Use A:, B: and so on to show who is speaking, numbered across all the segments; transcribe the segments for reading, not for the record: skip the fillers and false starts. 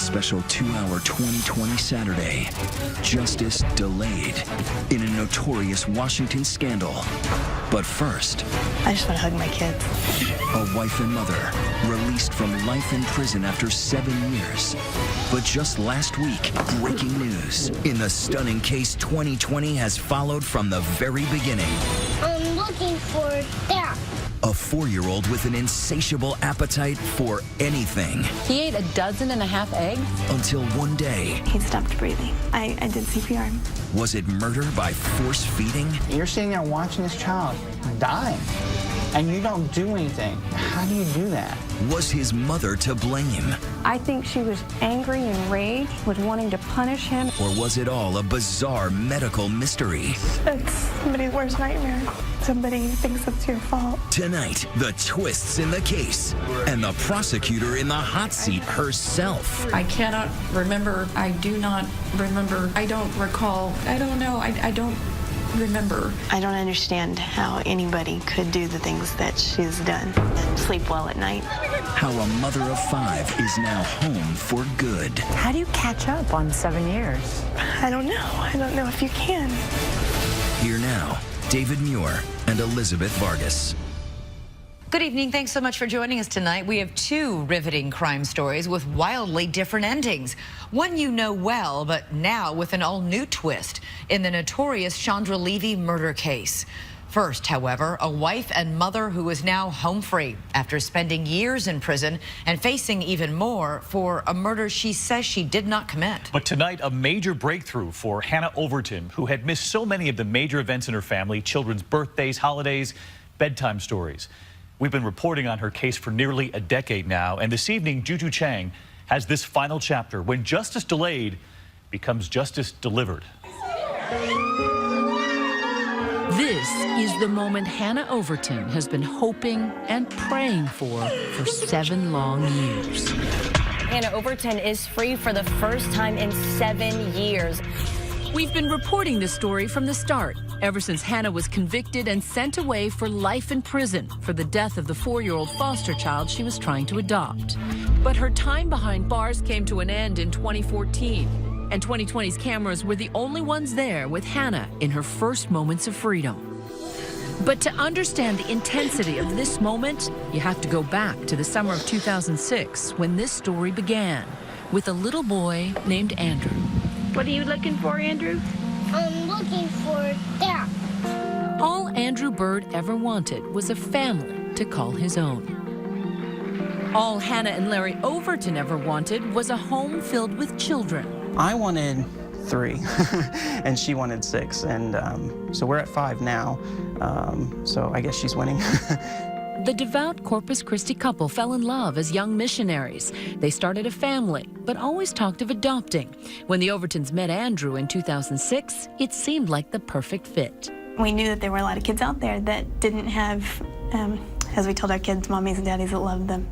A: special 2-hour 2020 Saturday, justice delayed in a notorious Washington scandal. But first,
B: I just want to hug my kids.
A: a wife and mother released from life in prison after 7 years. But just last week, breaking news. In the stunning case 2020 has followed from the very beginning.
C: I'm looking for that.
A: A 4-year-old with an insatiable appetite for anything.
D: He ate 12.5 eggs.
A: Until one day,
B: He stopped breathing. I did CPR.
A: was it murder by force feeding?
E: You're sitting there watching this child dying, and you don't do anything. How do you do that?
A: Was his mother to blame?
F: I think she was angry and raged, was wanting to punish him.
A: Or was it all a bizarre medical mystery?
B: It's somebody's worst nightmare. Somebody thinks it's your fault.
A: Tonight, the twists in the case and the prosecutor in the hot seat herself.
D: I cannot remember. I do not remember. I don't recall. I don't know. I don't remember.
B: I don't understand how anybody could do the things that she's done and sleep well at night.
A: How a mother of 5 is now home for good.
D: How do you catch up on 7 years?
B: I don't know. I don't know if you can.
A: Here now, David Muir and Elizabeth Vargas.
G: Good evening. Thanks so much for joining us tonight. We have 2 riveting crime stories with wildly different endings. One you know well, but now with an all-new twist in the notorious Chandra Levy murder case. First, however, a wife and mother who is now home free after spending years in prison and facing even more for a murder she says she did not commit.
H: But tonight, a major breakthrough for Hannah Overton, who had missed so many of the major events in her family: children's birthdays, holidays, bedtime stories. We've been reporting on her case for nearly a decade now, and this evening, Juju Chang has this final chapter when justice delayed becomes justice delivered.
I: This is the moment Hannah Overton has been hoping and praying for 7 long years.
J: Hannah Overton is free for the first time in 7 years.
I: We've been reporting this story from the start, ever since Hannah was convicted and sent away for life in prison for the death of the 4-year-old foster child she was trying to adopt. But her time behind bars came to an end in 2014, and 2020's cameras were the only ones there with Hannah in her first moments of freedom. But to understand the intensity of this moment, you have to go back to the summer of 2006 when this story began with a little boy named Andrew.
F: What are you looking for, Andrew?
C: I'm looking for that.
I: All Andrew Bird ever wanted was a family to call his own. All Hannah and Larry Overton ever wanted was a home filled with children.
E: I wanted 3, and she wanted 6, and so we're at 5 now. So I guess she's winning.
I: The devout Corpus Christi couple fell in love as young missionaries. They started a family, but always talked of adopting. When the Overtons met Andrew in 2006, it seemed like the perfect fit.
B: We knew that there were a lot of kids out there that didn't have, as we told our kids, mommies and daddies that loved them.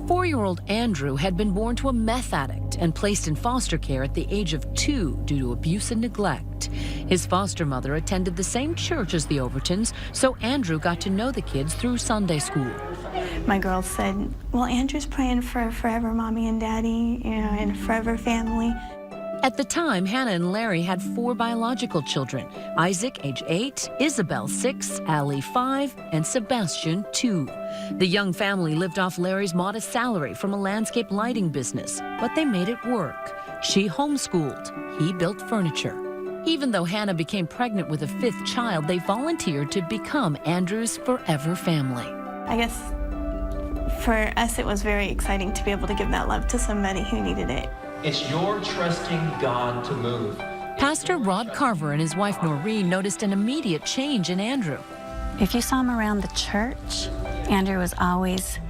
I: 4-year-old Andrew had been born to a meth addict and placed in foster care at the age of 2 due to abuse and neglect. His foster mother attended the same church as the Overtons, so Andrew got to know the kids through Sunday school.
B: My girls said, well, Andrew's praying for a forever mommy and daddy, and a forever family.
I: At the time, Hannah and Larry had 4 biological children: Isaac, age 8, Isabel, 6, Allie, 5, and Sebastian, 2. The young family lived off Larry's modest salary from a landscape lighting business, but they made it work. She homeschooled. He built furniture. Even though Hannah became pregnant with a 5th child, they volunteered to become Andrew's forever family.
B: I guess for us, it was very exciting to be able to give that love to somebody who needed it.
K: It's your trusting God to move.
I: Pastor Rod Carver and his wife Noreen noticed an immediate change in Andrew.
L: If you saw him around the church, Andrew was always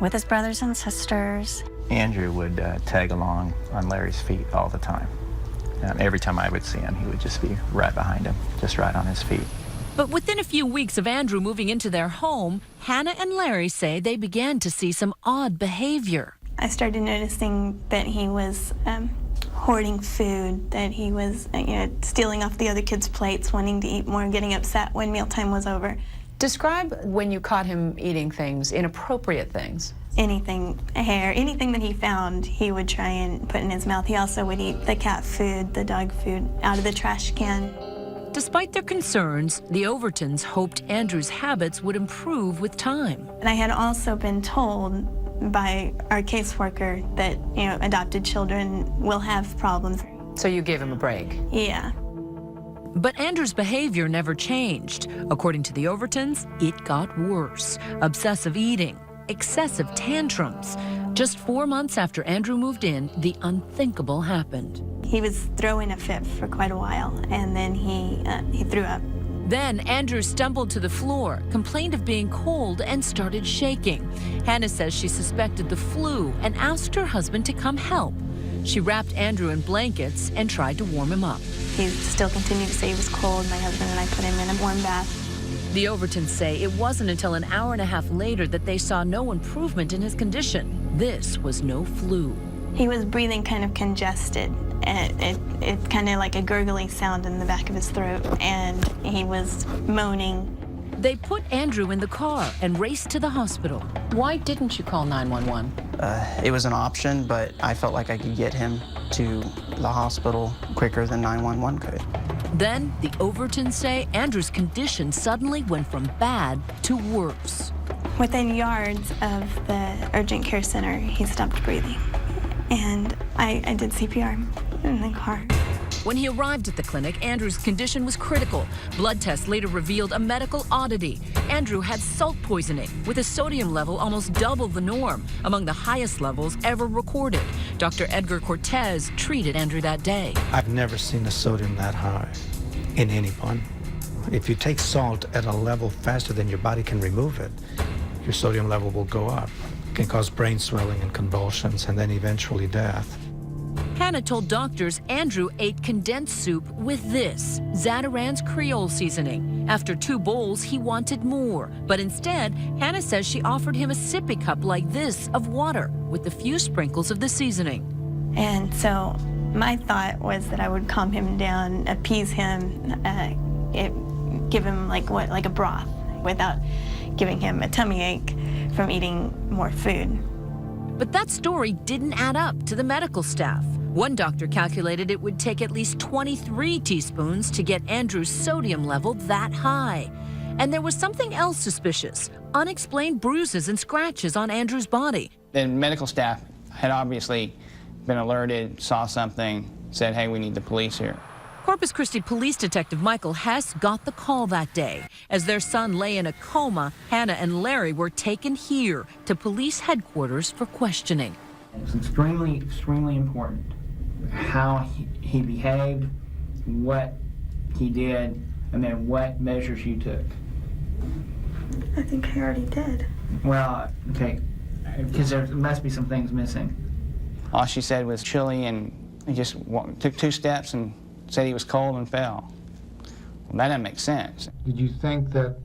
L: with his brothers and sisters.
E: Andrew would tag along on Larry's feet all the time. Every time I would see him, he would just be right behind him, just right on his feet.
I: But within a few weeks of Andrew moving into their home, Hannah and Larry say they began to see some odd behavior.
B: I started noticing that he was hoarding food, that he was stealing off the other kids' plates, wanting to eat more, and getting upset when mealtime was over.
D: Describe when you caught him eating things, inappropriate things.
B: anything, hair, anything that he found, he would try and put in his mouth. He also would eat the cat food, the dog food, out of the trash can.
I: Despite their concerns, the Overtons hoped Andrew's habits would improve with time.
B: And I had also been told by our caseworker that, you know, adopted children will have problems.
G: So you gave him a break?
B: Yeah.
I: But Andrew's behavior never changed. According to the Overtons, it got worse. Obsessive eating, excessive tantrums. Just 4 months after Andrew moved in, the unthinkable happened.
B: He was throwing a fit for quite a while, and then he threw up.
I: Then Andrew stumbled to the floor, complained of being cold, and started shaking. Hannah says she suspected the flu and asked her husband to come help. She wrapped Andrew in blankets and tried to warm him up.
B: He still continued to say he was cold. My husband and I put him in a warm bath.
I: The Overtons say it wasn't until an hour and a half later that they saw no improvement in his condition. This was no flu.
B: He was breathing kind of congested. It kind of like a gurgling sound in the back of his throat, and he was moaning.
I: They put Andrew in the car and raced to the hospital.
D: Why didn't you call 911?
M: It was an option, but I felt like I could get him to the hospital quicker than 911 could.
I: Then the Overtons say Andrew's condition suddenly went from bad to worse.
B: Within yards of the urgent care center, he stopped breathing. And I did CPR in the car.
I: When he arrived at the clinic, Andrew's condition was critical. Blood tests later revealed a medical oddity. Andrew had salt poisoning, with a sodium level almost double the norm, among the highest levels ever recorded. Dr. Edgar Cortez treated Andrew that day.
N: I've never seen the sodium that high in anyone. If you take salt at a level faster than your body can remove it, your sodium level will go up. It can cause brain swelling and convulsions, and then eventually death.
I: Hannah told doctors Andrew ate condensed soup with this, Zatarain's Creole seasoning. After 2 bowls, he wanted more. But instead, Hannah says she offered him a sippy cup like this of water with a few sprinkles of the seasoning.
B: And so my thought was that I would calm him down, appease him, give him like a broth without giving him a tummy ache from eating more food.
I: But that story didn't add up to the medical staff. One doctor calculated it would take at least 23 teaspoons to get Andrew's sodium level that high. And there was something else suspicious, unexplained bruises and scratches on Andrew's body.
O: The medical staff had obviously been alerted, saw something, said, hey, we need the police here.
I: Corpus Christi Police Detective Michael Hess got the call that day. As their son lay in a coma, Hannah and Larry were taken here to police headquarters for questioning.
P: It's extremely, extremely important how he behaved, what he did, and then what measures you took.
B: I think I already did.
P: Well, okay, because there must be some things missing.
O: All she said was chilly, and he just took 2 steps and said he was cold and fell. Well, that doesn't make sense.
Q: Did you think that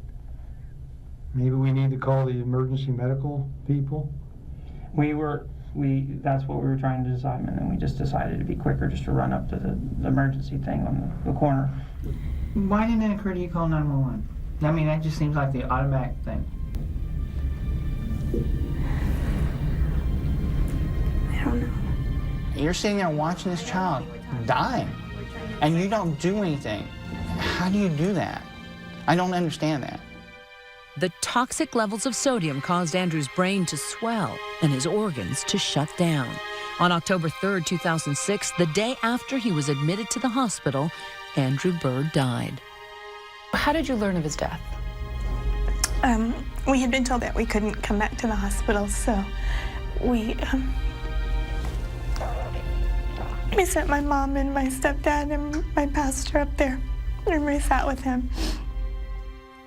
Q: maybe we need to call the emergency medical people?
R: That's what we were trying to decide, and then we just decided it'd be quicker just to run up to the emergency thing on the corner.
P: Why didn't it occur to you to call 911? I mean, that just seems like the automatic thing.
B: I don't know.
O: You're sitting there watching this child dying, and you don't do anything. How do you do that? I don't understand that.
I: The toxic levels of sodium caused Andrew's brain to swell and his organs to shut down. On October 3rd, 2006, the day after he was admitted to the hospital, Andrew Bird died.
D: How did you learn of his death?
B: We had been told that we couldn't come back to the hospital, so we sent my mom and my stepdad and my pastor up there, and we sat with him.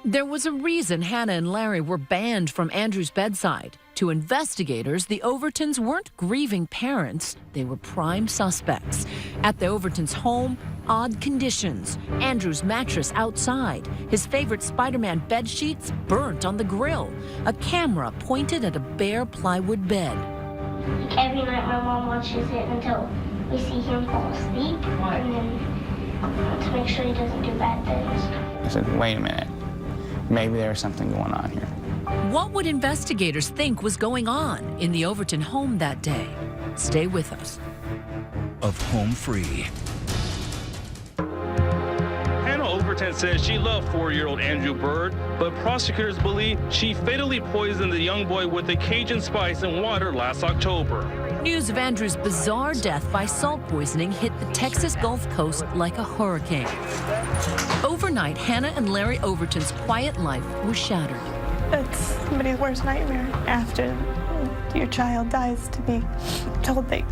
I: There was a reason Hannah and Larry were banned from Andrew's bedside. To investigators, the Overtons weren't grieving parents, they were prime suspects. At the Overtons' home, odd conditions. Andrew's mattress outside, his favorite Spider-Man bed sheets burnt on the grill, a camera pointed at a bare plywood bed.
C: Every night my mom watches it until we see him fall asleep, and then to make sure he doesn't do bad things.
O: I said, wait a minute. Maybe there's something going on here.
I: What would investigators think was going on in the Overton home that day? Stay with us.
A: Of Home Free.
S: Hannah Overton says she loved 4-year-old Andrew Byrd, but prosecutors believe she fatally poisoned the young boy with the Cajun spice and water last October.
I: News of Andrew's bizarre death by salt poisoning hit the Texas Gulf Coast like a hurricane. Overnight, Hannah and Larry Overton's quiet life was shattered.
B: It's somebody's worst nightmare after your child dies, to be told that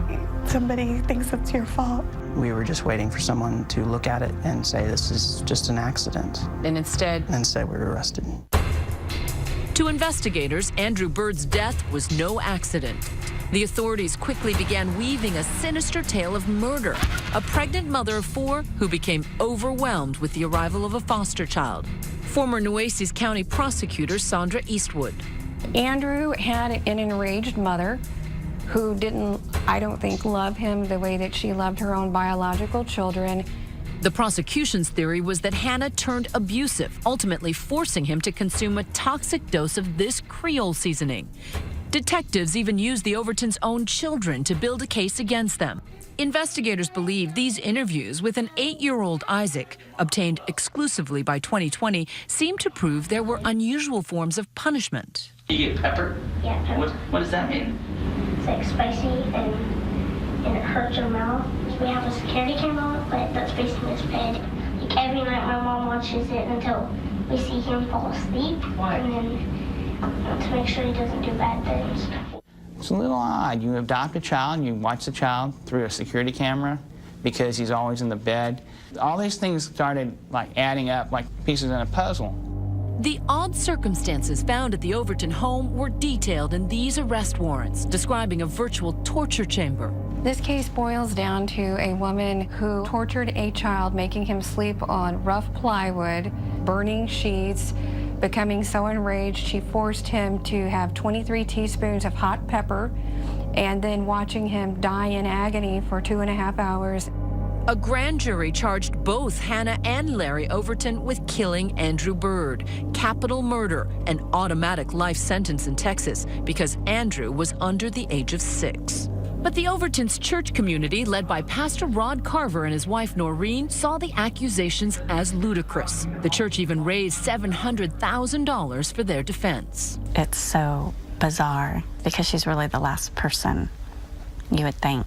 B: somebody thinks it's your fault.
M: We were just waiting for someone to look at it and say this is just an accident.
J: And instead
M: we were arrested.
I: To investigators, Andrew Byrd's death was no accident. The authorities quickly began weaving a sinister tale of murder. A pregnant mother of 4 who became overwhelmed with the arrival of a foster child. Former Nueces County prosecutor Sandra Eastwood.
F: Andrew had an enraged mother who didn't, I don't think, love him the way that she loved her own biological children.
I: The prosecution's theory was that Hannah turned abusive, ultimately forcing him to consume a toxic dose of this Creole seasoning. Detectives even used the Overtons' own children to build a case against them. Investigators believe these interviews with an 8-year-old Isaac, obtained exclusively by 2020, seem to prove there were unusual forms of punishment.
K: You get pepper?
C: Yeah, pepper.
K: What does that mean?
C: It's like spicy and it hurts your mouth. We have a security camera, but that's facing his bed. Like every night my mom watches it until we see him fall asleep.
K: Why?
C: And then to make sure he doesn't do bad things.
O: It's a little odd. You adopt a child and you watch the child through a security camera because he's always in the bed. All these things started like adding up like pieces in a puzzle.
I: The odd circumstances found at the Overton home were detailed in these arrest warrants, describing a virtual torture chamber.
F: This case boils down to a woman who tortured a child, making him sleep on rough plywood, burning sheets, becoming so enraged she forced him to have 23 teaspoons of hot pepper, and then watching him die in agony for 2.5 hours.
I: A grand jury charged both Hannah and Larry Overton with killing Andrew Byrd, capital murder, an automatic life sentence in Texas because Andrew was under the age of 6. But the Overton's church community, led by Pastor Rod Carver and his wife Noreen, saw the accusations as ludicrous. The church even raised $700,000 for their defense.
L: It's so bizarre because she's really the last person you would think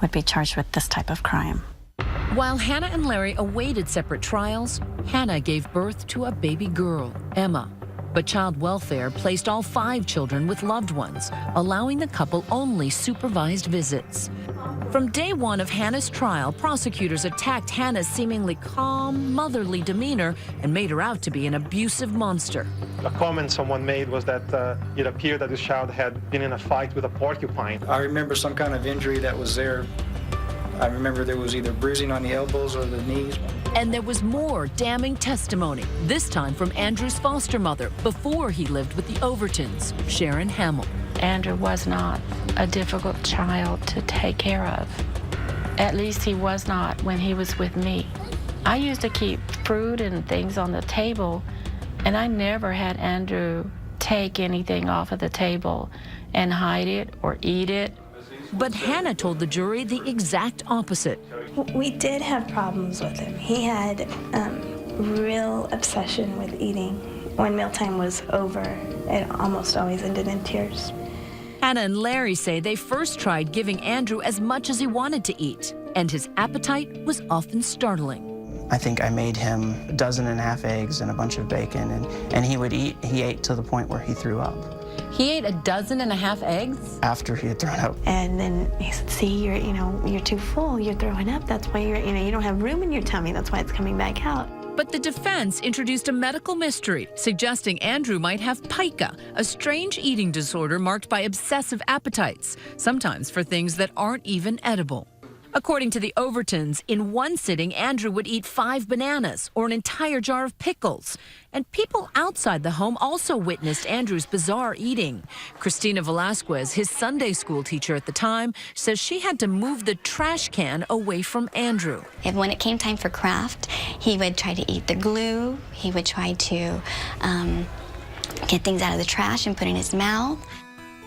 L: would be charged with this type of crime.
I: While Hannah and Larry awaited separate trials, Hannah gave birth to a baby girl, Emma. But child welfare placed all 5 children with loved ones, allowing the couple only supervised visits. From day 1 of Hannah's trial, prosecutors attacked Hannah's seemingly calm, motherly demeanor and made her out to be an abusive monster.
Q: A comment someone made was that it appeared that this child had been in a fight with a porcupine. I remember some kind of injury that was there. I remember there was either bruising on the elbows or the knees.
I: And there was more damning testimony, this time from Andrew's foster mother before he lived with the Overtons, Sharon Hamill.
T: Andrew was not a difficult child to take care of. At least he was not when he was with me. I used to keep fruit and things on the table, and I never had Andrew take anything off of the table and hide it or eat it.
I: But Hannah told the jury the exact opposite.
B: We did have problems with him. He had real obsession with eating. When mealtime was over, it almost always ended in tears.
I: Hannah and Larry say they first tried giving Andrew as much as he wanted to eat, and his appetite was often startling.
M: I think I made him 1.5 dozen eggs and a bunch of bacon, and he would eat. He ate to the point where he threw up.
J: He ate 1.5 dozen eggs?
M: After he had thrown up.
B: And then he said, see, you're too full, you're throwing up, that's why you don't have room in your tummy, that's why it's coming back out.
I: But the defense introduced a medical mystery, suggesting Andrew might have pica, a strange eating disorder marked by obsessive appetites, sometimes for things that aren't even edible. According to the Overtons, in one sitting, Andrew would eat 5 bananas or an entire jar of pickles. And people outside the home also witnessed Andrew's bizarre eating. Christina Velasquez, his Sunday school teacher at the time, says she had to move the trash can away from Andrew.
U: And when it came time for craft, he would try to eat the glue. He would try to get things out of the trash and put in his mouth.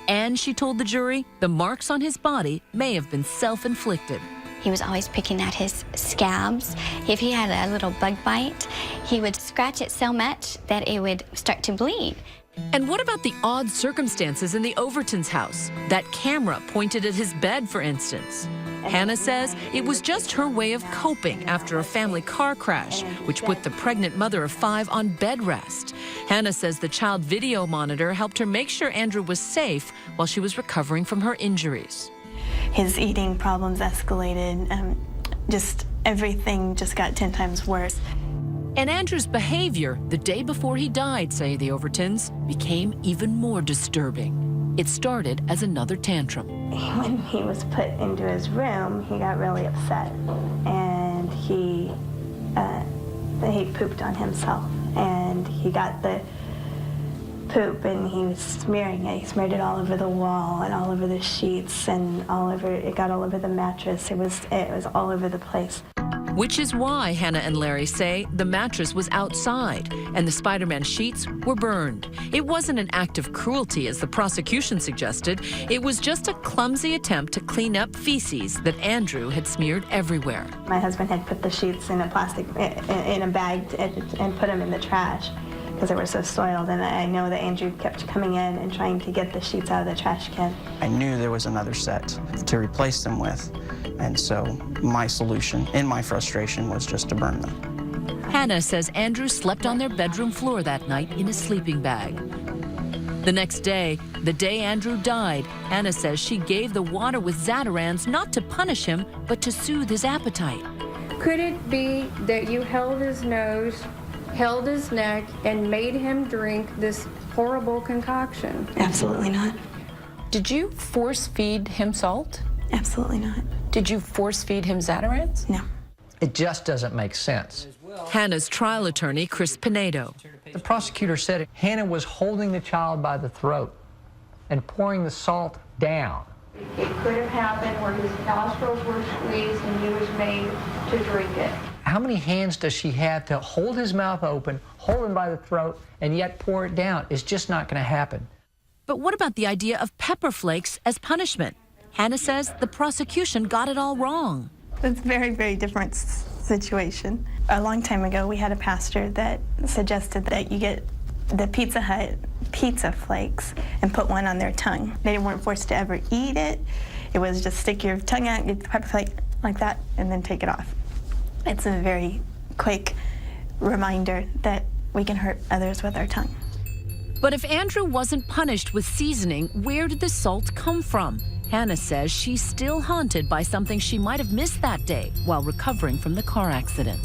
I: And she told the jury the marks on his body may have been self-inflicted.
U: He was always picking at his scabs. If he had a little bug bite, he would scratch it so much that it would start to bleed.
I: And what about the odd circumstances in the Overtons' house? That camera pointed at his bed, for instance. Hannah says it was just her way of coping after a family car crash, which put the pregnant mother of 5 on bed rest. Hannah says the child video monitor helped her make sure Andrew was safe while she was recovering from her injuries.
B: His eating problems escalated. Just everything just got 10 times worse.
I: And Andrew's behavior the day before he died, say the Overtons, became even more disturbing. It started as another tantrum.
B: When he was put into his room, he got really upset, and he pooped on himself, and he got the poop and he was smearing it. He smeared it all over the wall and all over the sheets and it got all over the mattress. It was all over the place.
I: Which is why Hannah and Larry say the mattress was outside and the Spider-Man sheets were burned. It wasn't an act of cruelty, as the prosecution suggested. It was just a clumsy attempt to clean up feces that Andrew had smeared everywhere.
B: My husband had put the sheets in a bag and put them in the trash because they were so soiled, and I know that Andrew kept coming in and trying to get the sheets out of the trash can.
M: I knew there was another set to replace them with, and so my solution, in my frustration, was just to burn them.
I: Hannah says Andrew slept on their bedroom floor that night in a sleeping bag. The next day, the day Andrew died, Hannah says she gave the water with Zatarans not to punish him, but to soothe his appetite.
F: Could it be that you held his nose, held his neck, and made him drink this horrible concoction?
B: Absolutely not.
D: Did you force feed him salt?
B: Absolutely not.
D: Did you force feed him Zatarans?
B: No.
V: It just doesn't make sense.
I: Hannah's trial attorney, Chris Pinedo.
V: The prosecutor said Hannah was holding the child by the throat and pouring the salt down.
F: It could have happened where his nostrils were squeezed and he was made to drink it.
V: How many hands does she have to hold his mouth open, hold him by the throat, and yet pour it down? It's just not going to happen.
I: But what about the idea of pepper flakes as punishment? Hannah says the prosecution got it all wrong.
B: It's a very, very different situation. A long time ago, we had a pastor that suggested that you get the Pizza Hut pizza flakes and put one on their tongue. They weren't forced to ever eat it. It was just stick your tongue out, get the pepper flake like that, and then take it off. It's a very quick reminder that we can hurt others with our tongue.
I: But if Andrew wasn't punished with seasoning, where did the salt come from? Hannah says she's still haunted by something she might have missed that day while recovering from the car accident.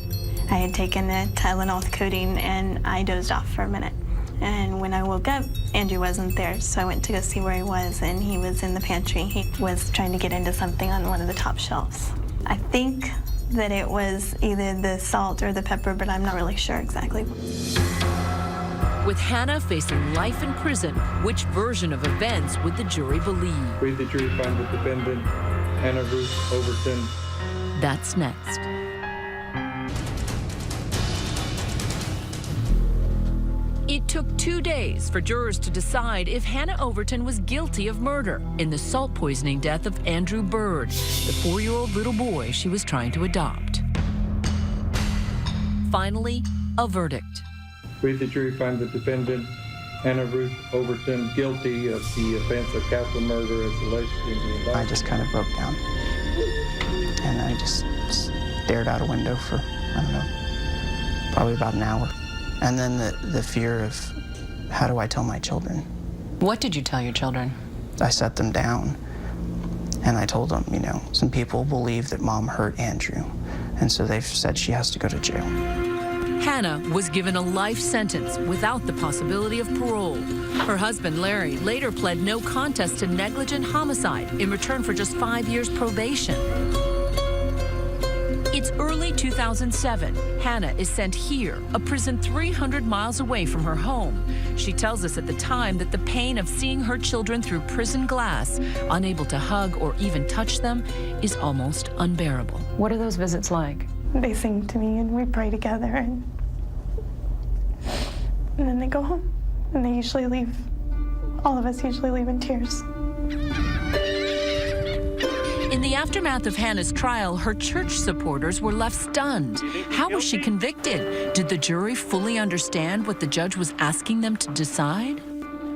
B: I had taken a Tylenol with codeine and I dozed off for a minute. And when I woke up, Andrew wasn't there, so I went to go see where he was, and he was in the pantry. He was trying to get into something on one of the top shelves. I think that it was either the salt or the pepper, but I'm not really sure exactly.
I: With Hannah facing life in prison, which version of events would the jury believe?
W: We, the jury, find the defendant, Hannah Ruth Overton.
I: That's next. It took 2 days for jurors to decide if Hannah Overton was guilty of murder in the salt poisoning death of Andrew Bird, the 4-year-old little boy she was trying to adopt. Finally, a verdict.
W: We, the jury, find the defendant, Hannah Ruth Overton, guilty of the offense of capital murder as alleged in the indictment.
M: I just kind of broke down, and I just stared out a window for, I don't know, probably about an hour. And then the fear of, how do I tell my children?
D: What did you tell your children?
M: I set them down, and I told them, you know, some people believe that Mom hurt Andrew, and so they've said she has to go to jail.
I: Hannah was given a life sentence without the possibility of parole. Her husband, Larry, later pled no contest to negligent homicide in return for just 5 years probation. It's early 2007. Hannah is sent here, a prison 300 miles away from her home. She tells us at the time that the pain of seeing her children through prison glass, unable to hug or even touch them, is almost unbearable.
D: What are those visits like?
B: They sing to me and we pray together, and then they go home. and they usually leave, all of us usually leave in tears.
I: In the aftermath of Hannah's trial, her church supporters were left stunned. How was she convicted? Did the jury fully understand what the judge was asking them to decide?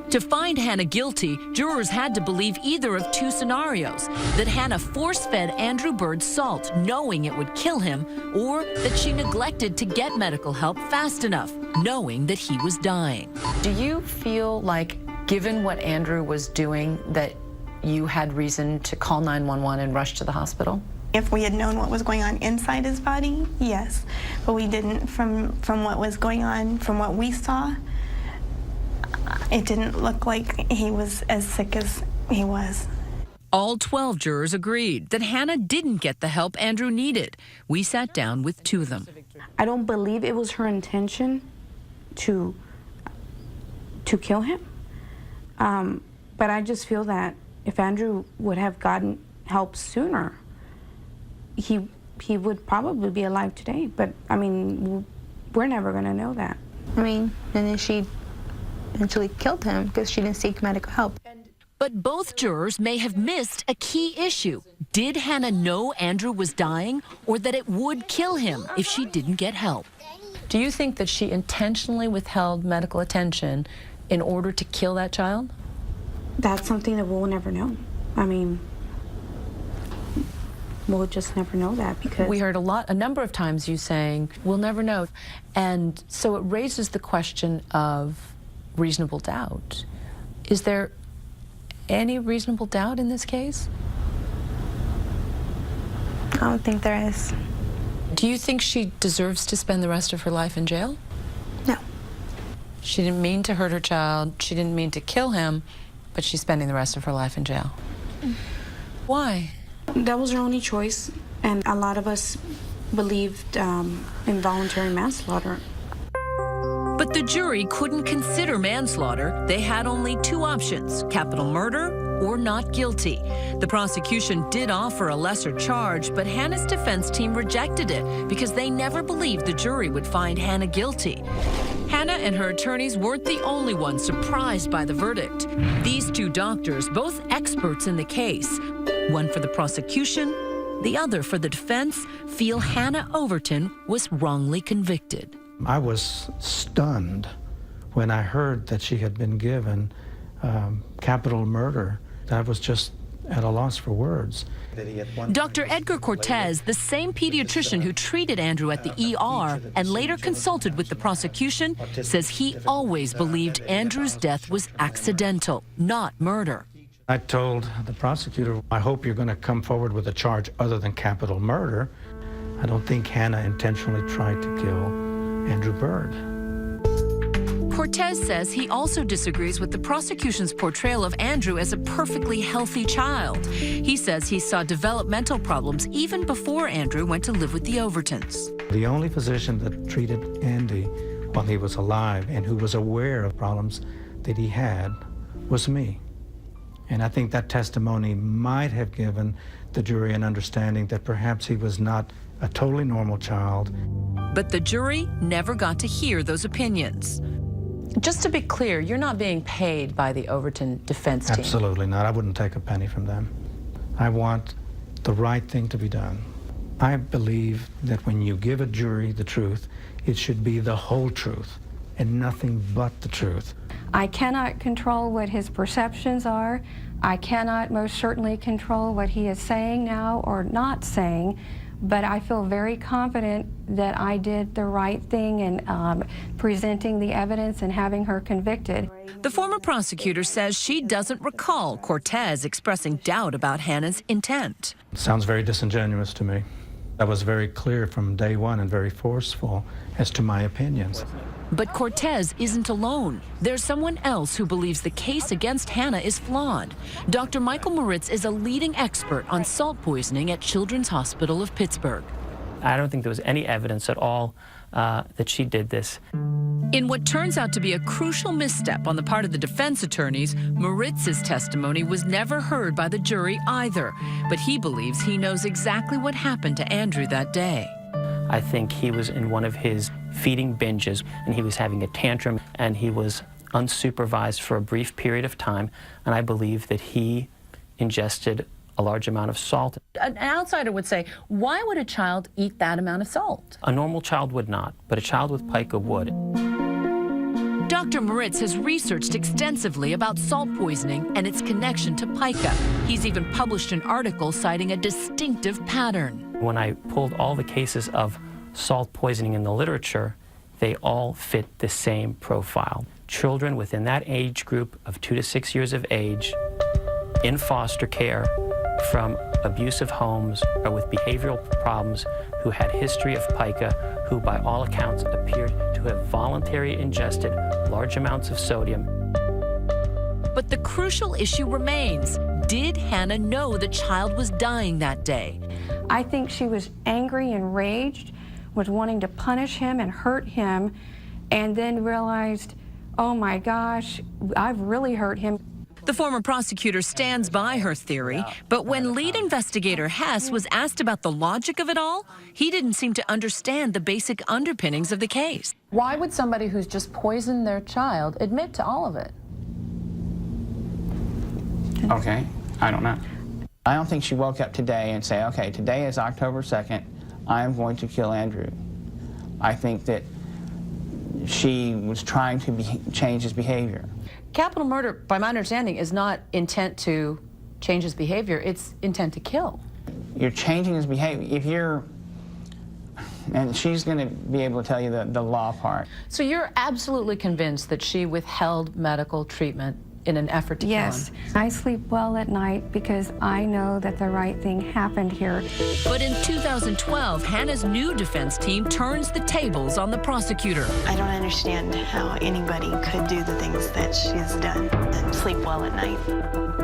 I: To find Hannah guilty, jurors had to believe either of two scenarios: that Hannah force-fed Andrew Byrd salt, knowing it would kill him, or that she neglected to get medical help fast enough, knowing that he was dying.
D: Do you feel like, given what Andrew was doing, that you had reason to call 911 and rush to the hospital?
B: If we had known what was going on inside his body, yes, but we didn't. From what was going on, from what we saw, it didn't look like he was as sick as he was.
I: All 12 jurors agreed that Hannah didn't get the help Andrew needed. We sat down with two of them.
E: I don't believe it was her intention to kill him, but I just feel that if Andrew would have gotten help sooner, he would probably be alive today. But I mean, we're never going to know that.
G: I mean, and then she eventually killed him because she didn't seek medical help.
I: But both jurors may have missed a key issue. Did Hannah know Andrew was dying, or that it would kill him if she didn't get help?
D: Do you think that she intentionally withheld medical attention in order to kill that child?
E: That's something that we'll never know. I mean, we'll just never know that, because
D: we heard a number of times you saying, we'll never know. And so it raises the question of reasonable doubt. Is there any reasonable doubt in this case?
G: I don't think there is.
D: Do you think she deserves to spend the rest of her life in jail?
G: No.
D: She didn't mean to hurt her child. She didn't mean to kill him, but she's spending the rest of her life in jail. Why?
E: That was her only choice, and a lot of us believed involuntary manslaughter.
I: But the jury couldn't consider manslaughter. They had only two options: capital murder or not guilty. The prosecution did offer a lesser charge, but Hannah's defense team rejected it because they never believed the jury would find Hannah guilty. Hannah and her attorneys weren't the only ones surprised by the verdict. These two doctors, both experts in the case, one for the prosecution, the other for the defense, feel Hannah Overton was wrongly convicted.
N: I was stunned when I heard that she had been given capital murder. I was just at a loss for words.
I: Dr. Edgar Cortez, the same pediatrician who treated Andrew at the ER and later consulted with the prosecution, says he always believed Andrew's death was accidental, not murder.
N: I told the prosecutor, I hope you're going to come forward with a charge other than capital murder. I don't think Hannah intentionally tried to kill Andrew Byrd.
I: Cortez says he also disagrees with the prosecution's portrayal of Andrew as a perfectly healthy child. He says he saw developmental problems even before Andrew went to live with the Overtons.
N: The only physician that treated Andy while he was alive and who was aware of problems that he had was me. And I think that testimony might have given the jury an understanding that perhaps he was not a totally normal child.
I: But the jury never got to hear those opinions.
D: Just to be clear, you're not being paid by the Overton defense team.
N: Absolutely not. I wouldn't take a penny from them. I want the right thing to be done. I believe that when you give a jury the truth, it should be the whole truth and nothing but the truth.
F: I cannot control what his perceptions are. I cannot most certainly control what he is saying now or not saying, but I feel very confident that I did the right thing in presenting the evidence and having her convicted.
I: The former prosecutor says she doesn't recall Cortez expressing doubt about Hannah's intent.
N: It sounds very disingenuous to me. I was very clear from day one and very forceful as to my opinions.
I: But Cortez isn't alone. There's someone else who believes the case against Hannah is flawed. Dr. Michael Moritz is a leading expert on salt poisoning at Children's Hospital of Pittsburgh.
H: I don't think there was any evidence at all that she did this.
I: In what turns out to be a crucial misstep on the part of the defense attorneys, Moritz's testimony was never heard by the jury either. But he believes he knows exactly what happened to Andrew that day.
H: I think he was in one of his feeding binges, and he was having a tantrum, and he was unsupervised for a brief period of time, and I believe that he ingested a large amount of salt.
D: An outsider would say, why would a child eat that amount of salt?
H: A normal child would not, but a child with pica would.
I: Dr. Moritz has researched extensively about salt poisoning and its connection to pica. He's even published an article citing a distinctive pattern.
H: When I pulled all the cases of salt poisoning in the literature, they all fit the same profile. Children within that age group of 2 to 6 years of age in foster care from abusive homes or with behavioral problems who had history of pica, who by all accounts appeared to have voluntarily ingested large amounts of sodium.
I: But the crucial issue remains. Did Hannah know the child was dying that day?
F: I think she was angry, enraged, was wanting to punish him and hurt him, and then realized, oh my gosh, I've really hurt him.
I: The former prosecutor stands by her theory, but when lead investigator Hess was asked about the logic of it all, he didn't seem to understand the basic underpinnings of the case.
D: Why would somebody who's just poisoned their child admit to all of it?
O: Okay, I don't know. I don't think she woke up today and say, okay, today is October 2nd, I am going to kill Andrew. I think that she was trying to change his behavior.
D: Capital murder, by my understanding, is not intent to change his behavior, it's intent to kill.
O: You're changing his behavior. If you're, and she's going to be able to tell you the law part.
D: So you're absolutely convinced that she withheld medical treatment in an effort to kill him?
F: Yes, I sleep well at night because I know that the right thing happened here.
I: But in 2012, Hannah's new defense team turns the tables on the prosecutor.
B: I don't understand how anybody could do the things that she's done and sleep well at night.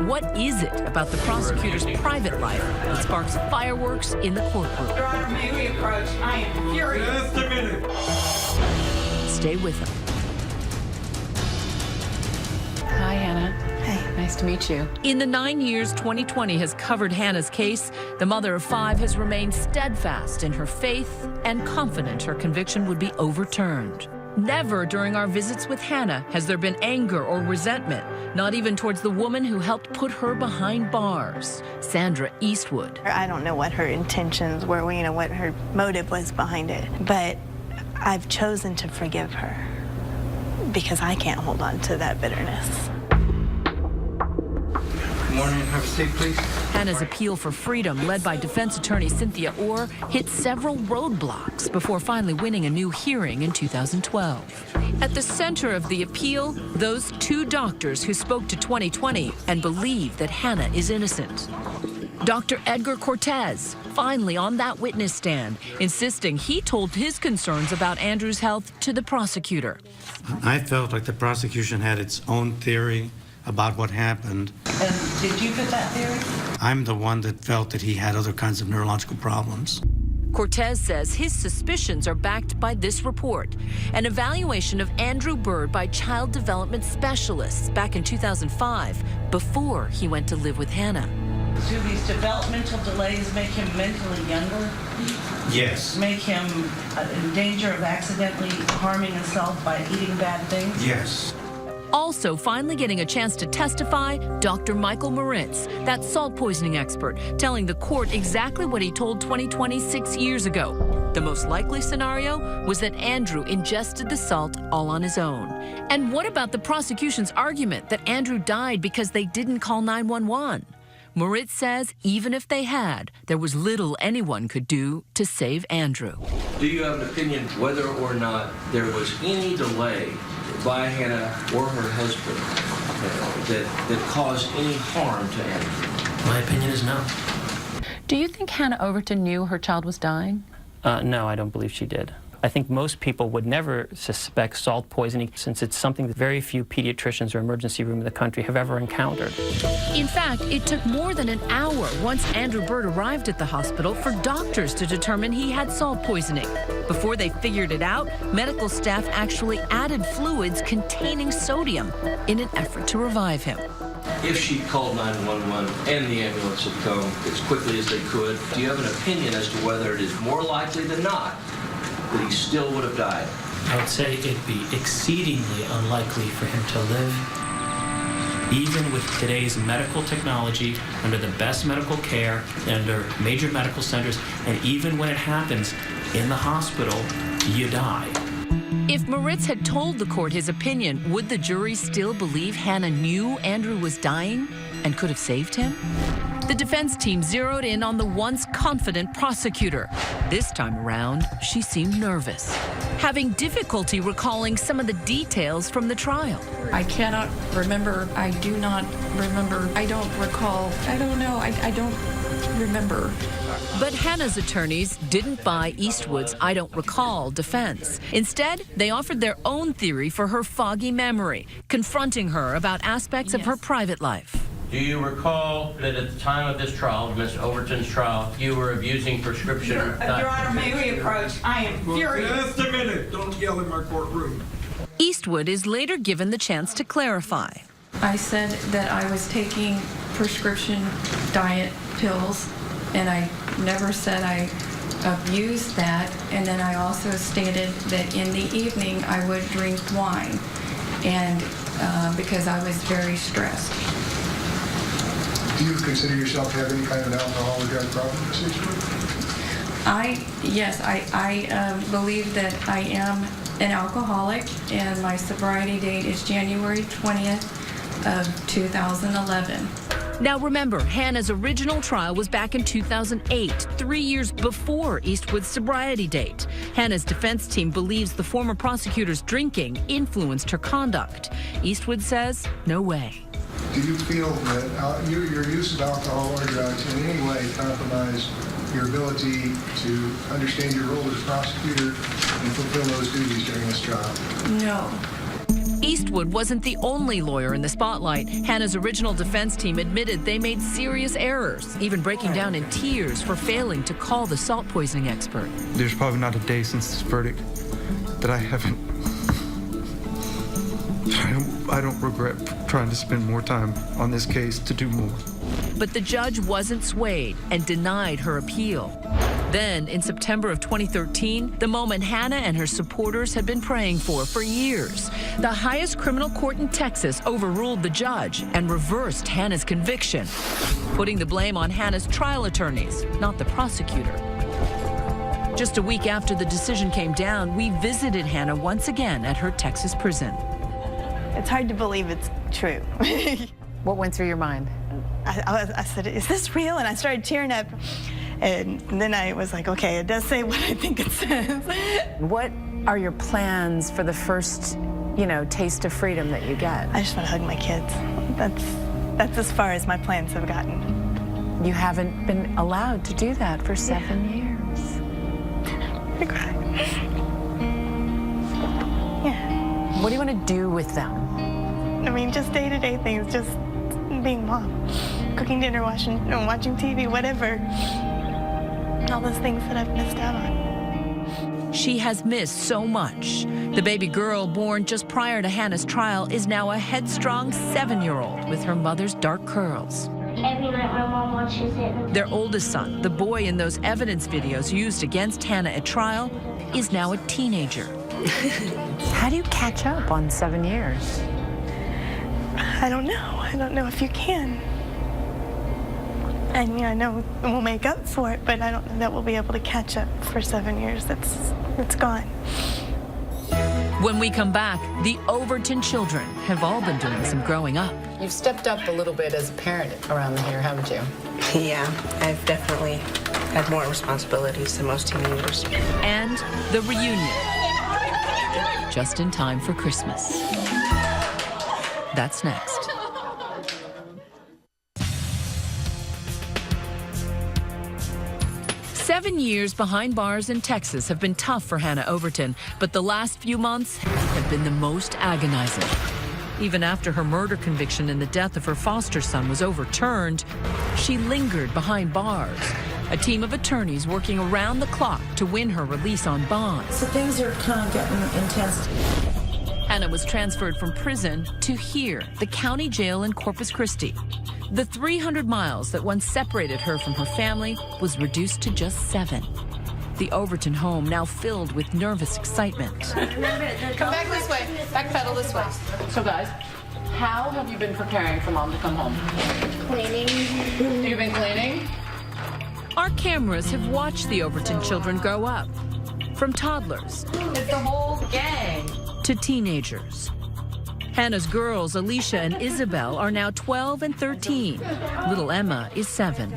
I: What is it about the prosecutor's private life that sparks fireworks in the courtroom?
A: Your Honor, may we approach? I am furious. Just a minute.
I: Stay with them.
D: Hi, Hannah.
B: Hey.
D: Nice to meet you.
I: In the 9 years 2020 has covered Hannah's case, the mother of 5 has remained steadfast in her faith and confident her conviction would be overturned. Never during our visits with Hannah has there been anger or resentment, not even towards the woman who helped put her behind bars, Sandra Eastwood.
B: I don't know what her intentions were, what her motive was behind it, but I've chosen to forgive her because I can't hold on to that bitterness.
W: Good morning. Have a seat, please.
I: Hannah's appeal for freedom, led by defense attorney Cynthia Orr, hit several roadblocks before finally winning a new hearing in 2012. At the center of the appeal, those 2 doctors who spoke to 2020 and believe that Hannah is innocent. Dr. Edgar Cortez, finally on that witness stand, insisting he told his concerns about Andrew's health to the prosecutor.
N: I felt like the prosecution had its own theory about what happened.
A: And did you fit that theory?
N: I'm the one that felt that he had other kinds of neurological problems.
I: Cortez says his suspicions are backed by this report, an evaluation of Andrew Bird by child development specialists back in 2005, before he went to live with Hannah.
A: Do these developmental delays make him mentally younger?
N: Yes.
A: Make him in danger of accidentally harming himself by eating bad things?
N: Yes.
I: Also finally getting a chance to testify, Dr. Michael Moritz, that salt poisoning expert, telling the court exactly what he told 2020 6 years ago. The most likely scenario was that Andrew ingested the salt all on his own. And what about the prosecution's argument that Andrew died because they didn't call 911? Moritz says even if they had, there was little anyone could do to save Andrew.
K: Do you have an opinion whether or not there was any delay by Hannah or her husband that caused any harm to Andrew?
H: My opinion is no.
D: Do you think Hannah Overton knew her child was dying?
H: No, I don't believe she did. I think most people would never suspect salt poisoning since it's something that very few pediatricians or emergency room in the country have ever encountered.
I: In fact, it took more than an hour once Andrew Bird arrived at the hospital for doctors to determine he had salt poisoning. Before they figured it out, medical staff actually added fluids containing sodium in an effort to revive him.
K: If she called 911 and the ambulance had come as quickly as they could, do you have an opinion as to whether it is more likely than not that he still would have died?
H: I would say it'd be exceedingly unlikely for him to live. Even with today's medical technology, under the best medical care, under major medical centers, and even when it happens in the hospital, you die.
I: If Moritz had told the court his opinion, would the jury still believe Hannah knew Andrew was dying and could have saved him? The defense team zeroed in on the once confident prosecutor. This time around, she seemed nervous, having difficulty recalling some of the details from the trial.
F: I cannot remember. I do not remember. I don't recall. I don't know. I don't remember.
I: But Hannah's attorneys didn't buy Eastwood's "I don't recall" defense. Instead, they offered their own theory for her foggy memory, confronting her about aspects of her private life.
P: Do you recall that at the time of this trial, Ms. Overton's trial, you were abusing prescription?
R: Your Honor, may we approach? I am furious.
S: Just a minute. Don't yell in my courtroom.
I: Eastwood is later given the chance to clarify.
F: I said that I was taking prescription diet pills, and I never said I abused that. And then I also stated that in the evening I would drink wine, and because I was very stressed.
X: Do you consider yourself to have any kind of alcohol or drug problem, Ms. Eastwood?
F: Yes, I believe that I am an alcoholic, and my sobriety date is January 20th of 2011.
I: Now remember, Hannah's original trial was back in 2008, 3 years before Eastwood's sobriety date. Hannah's defense team believes the former prosecutor's drinking influenced her conduct. Eastwood says, no way.
X: Do you feel that your use of alcohol or drugs in any way compromised your ability to understand your role as a prosecutor and fulfill those duties during this trial?
F: No.
I: Eastwood wasn't the only lawyer in the spotlight. Hannah's original defense team admitted they made serious errors, even breaking down in tears for failing to call the salt poisoning expert.
S: There's probably not a day since this verdict that I haven't. I don't regret trying to spend more time on this case to do more.
I: But the judge wasn't swayed and denied her appeal. Then, in September of 2013, the moment Hannah and her supporters had been praying for years, the highest criminal court in Texas overruled the judge and reversed Hannah's conviction, putting the blame on Hannah's trial attorneys, not the prosecutor. Just a week after the decision came down, we visited Hannah once again at her Texas prison.
B: It's hard to believe it's true.
D: What went through your mind?
B: I said, is this real? And I started tearing up. And then I was like, okay, it does say what I think it says.
D: What are your plans for the first, taste of freedom that you get?
B: I just want to hug my kids. That's as far as my plans have gotten.
D: You haven't been allowed to do that for 7 years.
B: I cry. Yeah.
D: What do you want to do with them?
B: I mean, just day-to-day things, just being mom, cooking dinner, watching TV, whatever. All those things that I've missed out on.
I: She has missed so much. The baby girl born just prior to Hannah's trial is now a headstrong 7-year-old with her mother's dark curls.
C: Every night my mom watches it.
I: Their oldest son, the boy in those evidence videos used against Hannah at trial, is now a teenager.
D: How do you catch up on 7 years?
B: I don't know. I don't know if you can. And I know we'll make up for it, but I don't know that we'll be able to catch up for 7 years. It's gone.
I: When we come back, the Overton children have all been doing some growing up.
D: You've stepped up a little bit as a parent around here, haven't you?
Y: Yeah, I've definitely had more responsibilities than most teenagers.
I: And the reunion, just in time for Christmas. That's next. Seven years behind bars in Texas have been tough for Hannah Overton, but the last few months have been the most agonizing. Even after her murder conviction and the death of her foster son was overturned, she lingered behind bars. A team of attorneys working around the clock to win her release on bond.
A: So things are kind of getting intense.
I: Hannah was transferred from prison to here, the county jail in Corpus Christi. The 300 miles that once separated her from her family was reduced to just 7. the Overton home now filled with nervous excitement.
F: Come back this way. Backpedal this way.
D: So guys, how have you been preparing for Mom to come home?
C: Cleaning.
D: You've been cleaning?
I: Our cameras have watched the Overton children grow up, from toddlers
D: It's the whole gang.
I: to teenagers. Hannah's girls, Alicia and Isabel, are now 12 and 13. Little Emma is 7.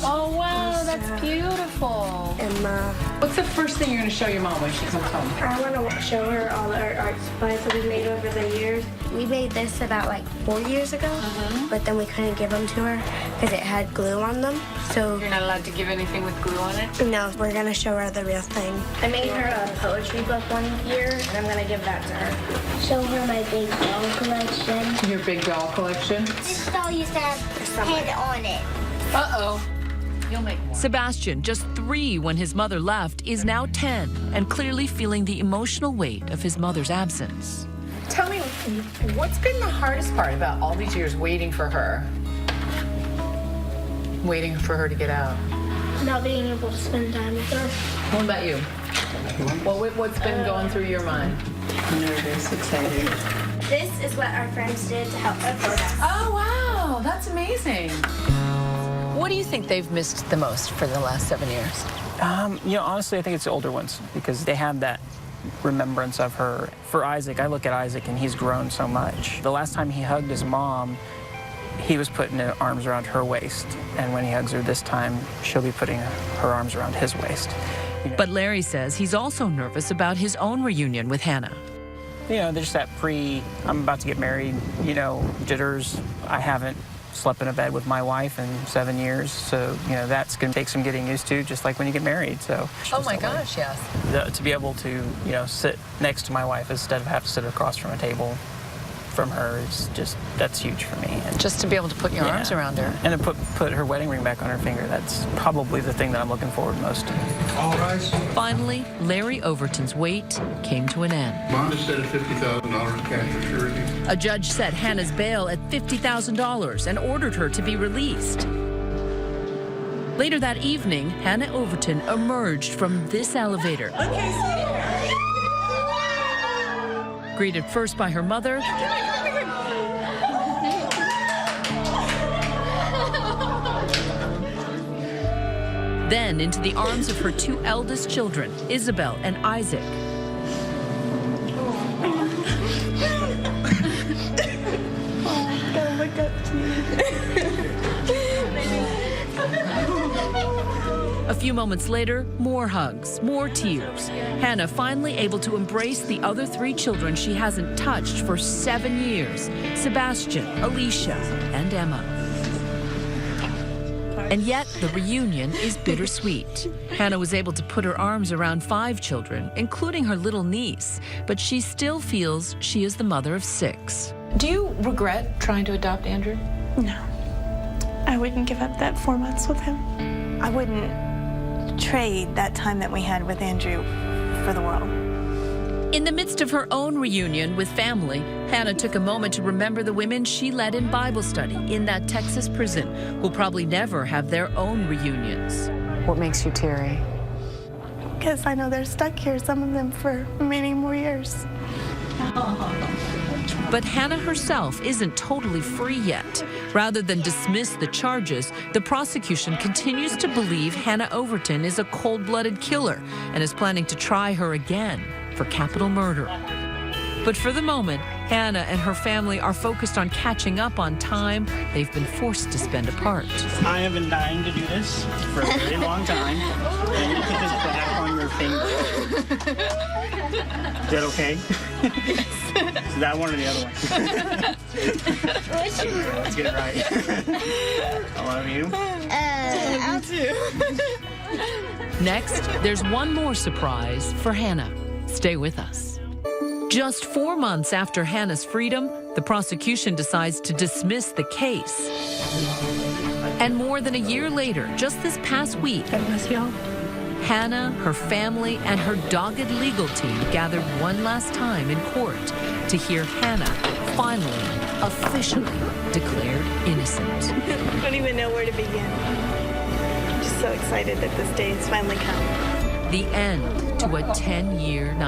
D: Oh, wow, that's beautiful.
C: Emma.
D: What's the first thing you're going to show your mom when she comes home?
C: I want to show her all the art supplies that we made over the years. We made this about like 4 years ago, but then we couldn't give them to her because it had glue on them. So
D: You're not allowed to give anything with glue on it?
C: no, we're gonna show her the real thing. I made her a poetry book one year, and I'm gonna give that to her. Show her my big doll collection.
D: Your big doll collection?
C: This doll used to have a head on it.
D: Uh-oh. You'll make more.
I: Sebastian, just 3 when his mother left, is now 10 and clearly feeling the emotional weight of his mother's absence.
D: Tell me, what's been the hardest part about all these years waiting for her? Waiting for her to get out.
C: Not being able to spend time with her.
D: What about you? What's been going through your mind? Nervous, excited.
C: This is what our friends did to help support us.
D: Oh, wow, that's amazing. What do you think they've missed the most for the last 7 years?
M: Honestly, I think it's the older ones because they have that remembrance of her. For Isaac, I look at Isaac and he's grown so much. The last time he hugged his mom, he was putting his arms around her waist. And when he hugs her this time, she'll be putting her arms around his waist.
I: But Larry says he's also nervous about his own reunion with Hannah.
M: There's that I'm about to get married, jitters. I haven't slept in a bed with my wife in 7 years, so, that's going to take some getting used to, just like when you get married, so.
D: Oh my gosh, yes.
M: To be able to, sit next to my wife instead of have to sit across from a table from her is that's huge for me. And
D: just to be able to put your arms around her.
M: And to put her wedding ring back on her finger, that's probably the thing that I'm looking forward most to.
X: All rise.
I: Finally, Larry Overton's wait came to an end.
X: Bond is set at $50,000 cash for surety.
I: A judge set Hannah's bail at $50,000 and ordered her to be released. Later that evening, Hannah Overton emerged from this elevator. Greeted first by her mother, then into the arms of her 2 eldest children, Isabel and Isaac. A few moments later, more hugs, more tears. Hannah finally able to embrace the other 3 children she hasn't touched for 7 years, Sebastian, Alicia, and Emma. And yet, the reunion is bittersweet. Hannah was able to put her arms around 5 children, including her little niece, but she still feels she is the mother of 6.
D: Do you regret trying to adopt Andrew?
B: No. I wouldn't give up that 4 months with him. I wouldn't trade that time that we had with Andrew for the world.
I: In the midst of her own reunion with family, Hannah took a moment to remember the women she led in Bible study in that Texas prison who'll probably never have their own reunions.
D: What makes you teary?
B: Because I know they're stuck here, some of them for many more years.
I: But Hannah herself isn't totally free yet. Rather than dismiss the charges, the prosecution continues to believe Hannah Overton is a cold-blooded killer and is planning to try her again for capital murder. But for the moment, Hannah and her family are focused on catching up on time they've been forced to spend apart.
M: I have been dying to do this for a very long time. And you put this back on your finger. Is that okay? Is that one or the other one? Let's get it right. I love you.
C: I'll do.
I: Next, there's one more surprise for Hannah. Stay with us. Just 4 months after Hannah's freedom, the prosecution decides to dismiss the case. And more than a year later, just this past week, Hannah, her family, and her dogged legal team gathered one last time in court to hear Hannah finally, officially declared innocent.
B: I don't even know where to begin. I'm just so excited that this day has finally come.
I: the end to a 10-year night.